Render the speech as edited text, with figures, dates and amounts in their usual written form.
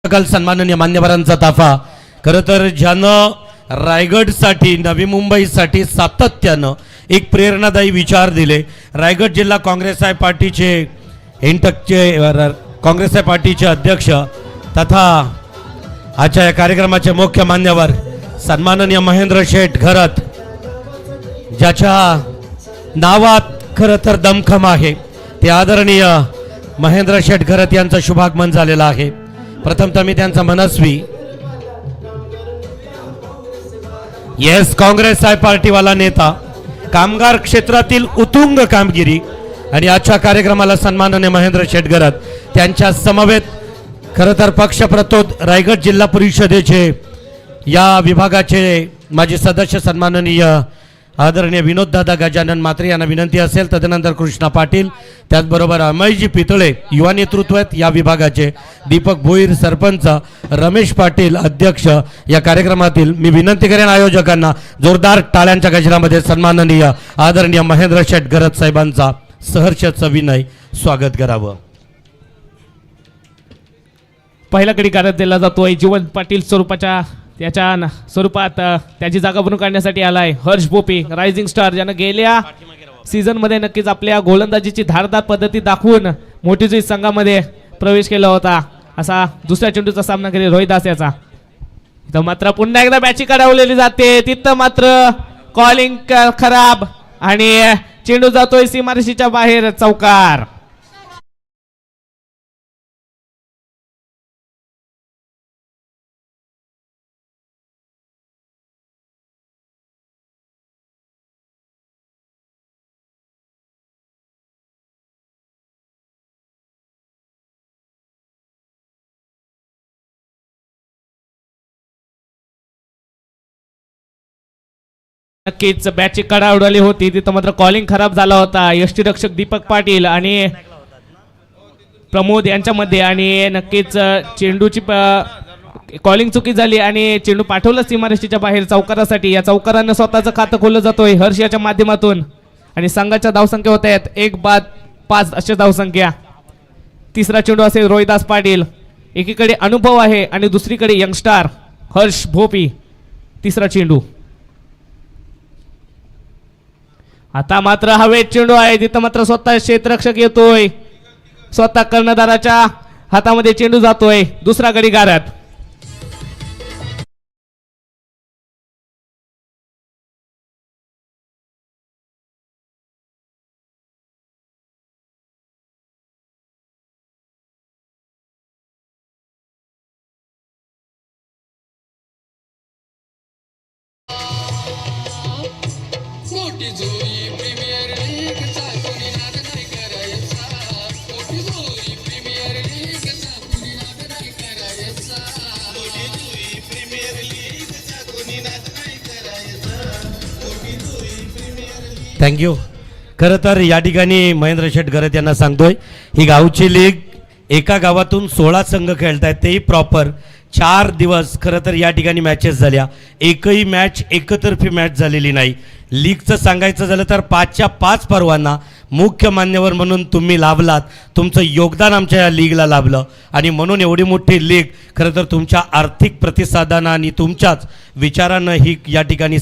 काल सन्माननीय मान्यवरांचा ताफा खरं तर ज्यानं रायगडसाठी नवी मुंबईसाठी सातत्यानं एक प्रेरणादायी विचार दिले। रायगड जिल्हा काँग्रेस पार्टीचे काँग्रेस पार्टीचे अध्यक्ष तथा आजच्या या कार्यक्रमाचे मुख्य मान्यवर सन्माननीय महेंद्र शेठ घरत, ज्याच्या नावात खरं तर दमखम आहे, ते आदरणीय महेंद्र शेठ घरत यांचं शुभागमन झालेलं आहे। प्रथमतः मी त्यांचा मनस्वी येस काँग्रेस पार्टीवाला नेता, कामगार क्षेत्रातील उत्तुंग कामगिरी आणि आजच्या कार्यक्रमाला सन्माननीय महेंद्र शेठ घरत त्यांच्या समवेत खरं तर पक्षप्रतोद रायगड जिल्हा परिषदेचे या विभागाचे माजी सदस्य सन्माननीय आदरणीय विनोददादा गजानन मात्रे यांना विनंती असेल, तदनंतर कृष्णा पाटील, त्याचबरोबर अमयजी पितळे युवा नेतृत्व आहेत या विभागाचे, दीपक भोईर सरपंच, रमेश पाटील अध्यक्ष या कार्यक्रमातील। मी विनंती करेन आयोजकांना जोरदार टाळ्यांच्या गजरामध्ये सन्माननीय आदरणीय महेंद्र शेठ घरत साहेबांचा सहर्ष विनय स्वागत करावं। पहिला कडी करत दिला जातोय जीवन पाटील स्वरूपाच्या त्याच्या स्वरूपात त्याची जागा बनवून काढण्यासाठी आलाय हर्ष भोपी, रायझिंग स्टार, ज्यानं गेल्या सीझन मध्ये नक्कीच आपल्या गोलंदाजीची धारदार पद्धती दाखवून मोठीजी संघामध्ये प्रवेश केला होता। असा दुसऱ्या चेंडूचा सामना केला रोहिदास याचा। इथं मात्र पुन्हा एकदा बॅची काढवलेली जाते, तिथं मात्र कॉलिंग खराब आणि चेंडू जातोय सीमारेषेच्या बाहेर, चौकार। नक्कीच बॅटची कडा उडवली होती, तिथं मात्र कॉलिंग खराब झाला होता यष्टीरक्षक दीपक पाटील आणि प्रमोद यांच्यामध्ये, आणि नक्कीच चेंडूची कॉलिंग चुकी झाली आणि चेंडू पाठवला सीमारेषेच्या बाहेर चौकारासाठी। या चौकारानं स्वतःचं खातं खोललं जातोय हर्ष याच्या माध्यमातून आणि संघाच्या धावसंख्या होत आहेत 1-5 अशा धावसंख्या। तिसरा चेंडू असेल रोहिदास पाटील, एकीकडे अनुभव आहे आणि दुसरीकडे यंगस्टार हर्ष भोपी। तिसरा चेंडू आता मात्र हवेत चेंडू आहे, तिथं मात्र स्वतः क्षेत्ररक्षक येतोय, स्वतः कर्णधाराच्या हातामध्ये चेंडू जातोय। दुसरा गडी गारत थँक्यू। खरं तर या ठिकाणी महेंद्र शेठ घरत यांना सांगतोय, ही गावची लीग एका गावातून 16 संघ खेळतायत, तेही प्रॉपर 4 दिवस खरं तर या ठिकाणी मॅचेस झाल्या, एकही मॅच एकतर्फी मॅच झालेली नाही। लीगचं सांगायचं झालं तर 5च्या 5 पर्वांना मुख्य मान्यवर म्हणून तुम्ही लाभलात, तुमचं योगदान आमच्या या लीगला लाभलं आणि म्हणून एवढी मोठी लीग खरं तर तुमच्या आर्थिक प्रतिसादानं आणि तुमच्याच विचारानं ही या ठिकाणी